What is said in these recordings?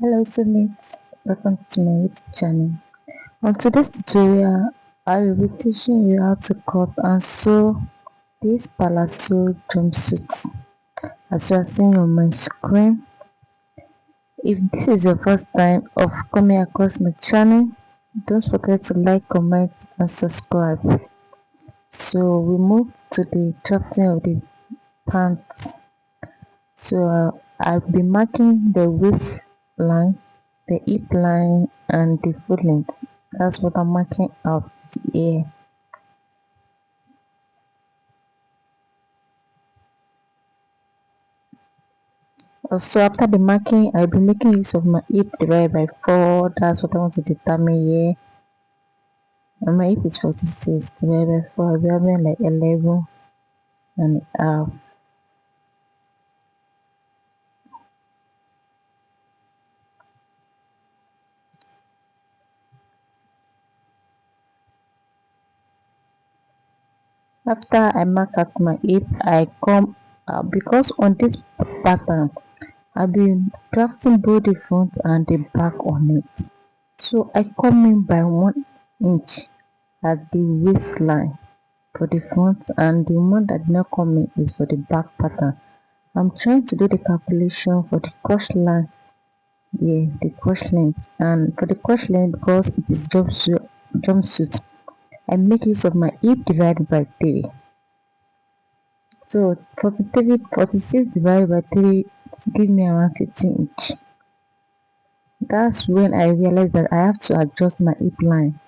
Hello students, welcome to my YouTube channel. On today's tutorial, I will be teaching you how to cut and sew this palazzo jumpsuit as you are seeing on my screen. If this is your first time of coming across my channel, don't forget to like, comment and subscribe. So we move to the drafting of the pants. I'll be marking the waist line, the hip line and the foot length. That's what I'm marking out here. Also, after the marking, I'll be making use of my hip divided by 4. That's what I want to determine here. And my hip is 46 divided by 4. I'll be having like 11 and a half. After I mark out my hip, I come because on this pattern I've been drafting both the front and the back on it. So I come in by 1 inch at the waistline for the front, and the one that did not come in is for the back pattern. I'm trying to do the calculation for the cross line, yeah, the cross length, and for the cross length, because it is jumpsuit, I make use of my hip divided by 3. So 46 divided by 3 give me around 15 inch. That's when I realized that I have to adjust my hip line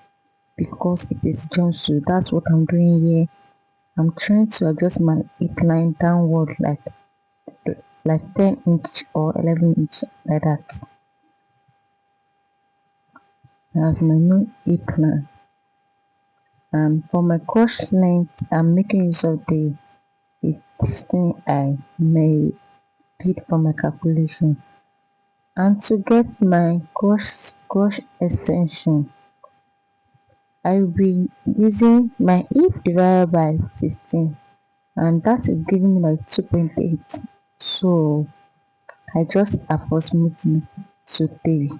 because it is jumpsuit. That's what I'm doing here. I'm trying to adjust my hip line downward like 10 inch or 11 inch, like that. That's my new hip line. And for my cross length, I'm making use of the thing I made for my calculation. And to get my cross extension, I will be using my hip divided by 16, and that is giving me like 2.8. So I just approximately to 3.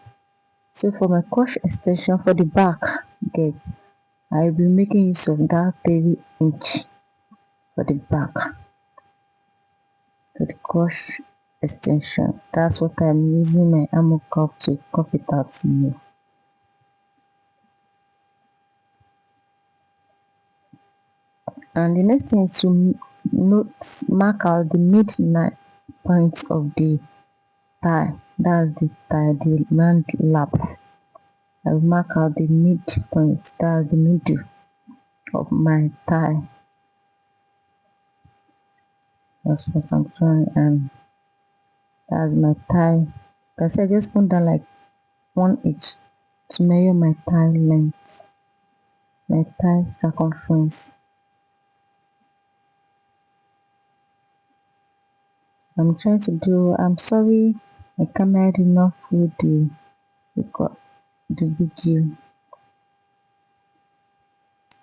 So for my cross extension for the back, get I will be making use of that 3 inch for the back, for the cross extension. That's what I'm using my armor cuff to cuff it out here. And the next thing is to mark out the midline points of the thigh. That's the thigh, the round lap. I will mark out the midpoint, that's the middle of my thigh. That's what I'm trying, and that's my thigh. That's I just put down like 1 inch to measure my thigh length, my thigh circumference. I'm sorry my camera did not full the video.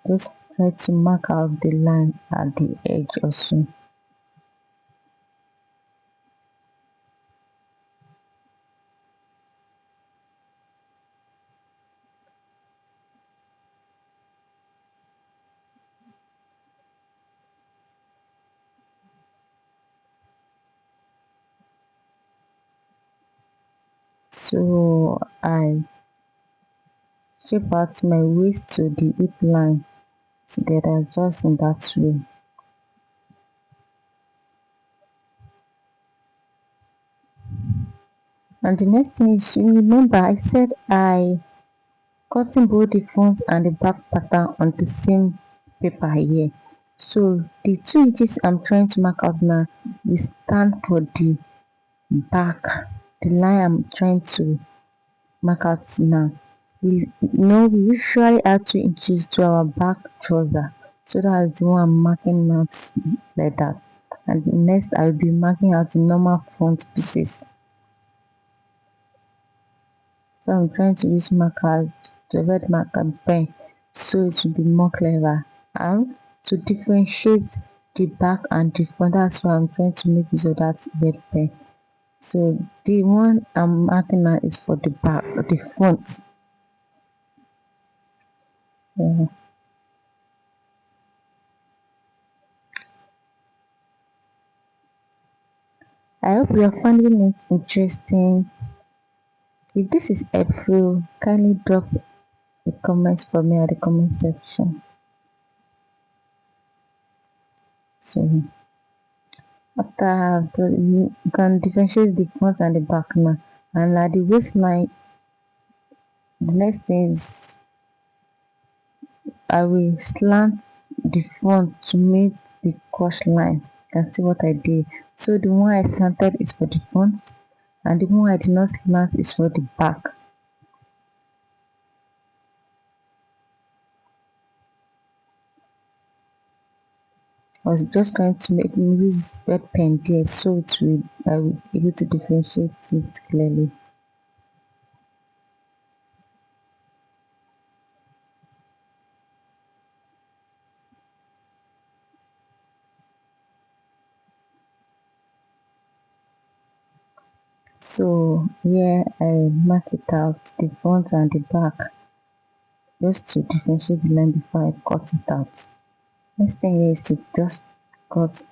Just try to mark out the line at the edge also. So I shape out my waist to the hip line together, just in that way. And the next thing is, you remember I said I cutting both the front and the back pattern on the same paper here. So the 2 inches I'm trying to mark out now will stand for the back. The line I'm trying to mark out now. We usually add 2 inches to our back trouser. So that's the one I'm marking out like that. And next I'll be marking out the normal front pieces. So I'm trying to use marker, the red marker pen, so it will be more clever. And to differentiate the back and the front, that's why I'm trying to make use of that red pen. So the one I'm marking now is for the back, the front. Yeah. I hope you are finding it interesting. If this is helpful, kindly drop a comment for me at the comment section. So after you can differentiate the front and the back now. And at the waistline, the next thing is I will slant the front to meet the cross line. You can see what I did. So the one I slanted is for the front and the one I did not slant is for the back. I was just trying to make me use red pen there so it will I will be able to differentiate it clearly. So here I mark it out the front and the back just to differentiate the line before I cut it out. Next thing here is to just cut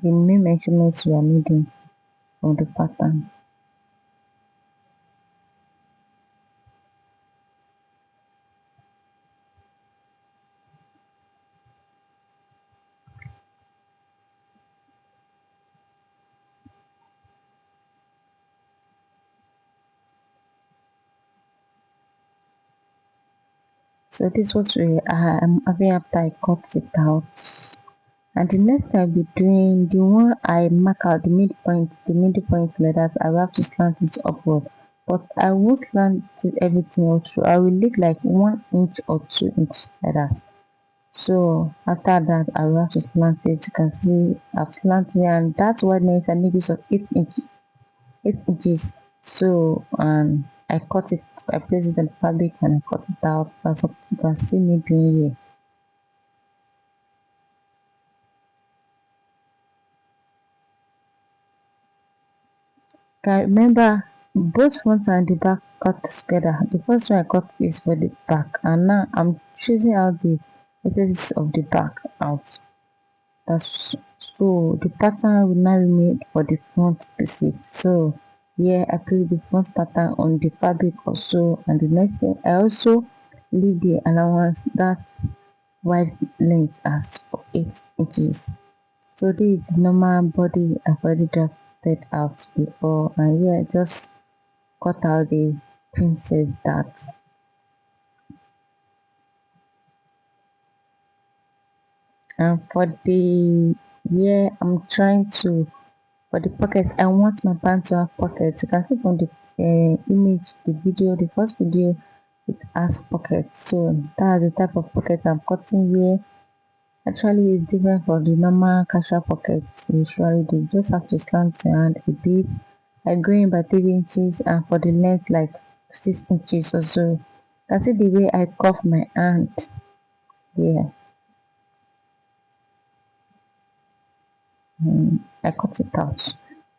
the main measurements we are needing for the pattern. So this is what I'm having after I cut it out. And the next I'll be doing the one I mark out the middle point like that. I will have to slant it upward. But I won't slant it everything also. I will leave like 1 inch or 2 inch like that. So after that I will have to slant it. You can see I've slanted it and that wideness I need is of 8 inches. So I cut it, I place it in the fabric and I cut it out. That's what you can see me doing here. Can remember both front and the back cut together. The first one I cut is for the back and now I'm choosing out the edges of the back out. That's so the pattern will now remain for the front pieces. So here I place the front pattern on the fabric also and the next thing I also leave the allowance that wide length as for 8 inches. So this is the normal body I've already drafted out before and here I just cut out the princess dart. And for the yeah, I'm trying to for the pockets. I want my pants to have pockets. You can see from the image, the video, the first video, it has pockets. So that's the type of pocket I'm cutting here. Actually, it's different from the normal casual pockets we usually do. Just have to slant your hand a bit. I go in by 3 inches and for the length like 6 inches or so. You can see the way I cuff my hand. Yeah, I cut it out.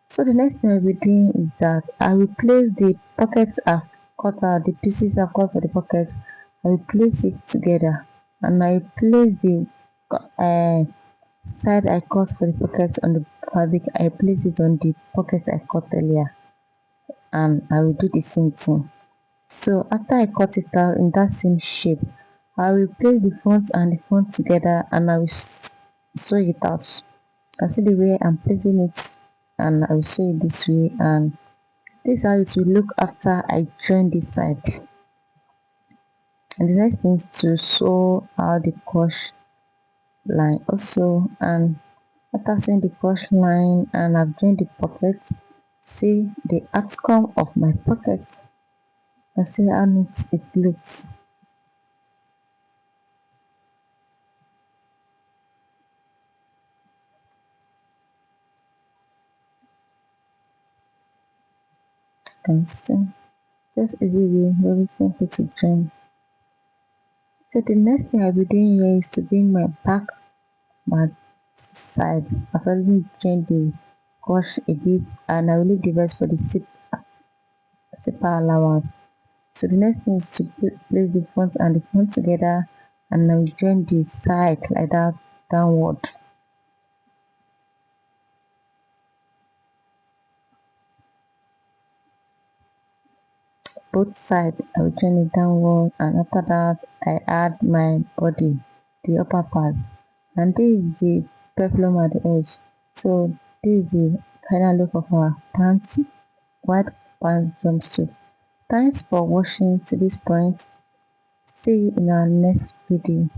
So the next thing I'll be doing is that I will place the pockets I've cut out, the pieces I've cut for the pocket, I will place it together and I place the uh, side I cut for the pocket on the fabric, I place it on the pocket I cut earlier and I will do the same thing. So after I cut it out in that same shape, I will place the front and the front together and I will sew it out. You can see the way I'm placing it and I will sew it this way and this is how it will look after I join this side. And the next thing is to sew out the cross line also and after sewing the cross line and I've joined the pocket, see the outcome of my pocket and see how neat it looks. You can see just easy way, very simple to join. So the next thing I'll be doing here is to bring my back my side. I've already joined the wash a bit, and I will leave the rest for the zipper allowance. So the next thing is to place the front and the front together, and now join the side like that downward. Both sides I will join it downward, and after that I add my body, the upper part, and this is the peplum at the edge. So this is the final look of our pants, white pants jumpsuit. Thanks for watching to this point. See you in our next video.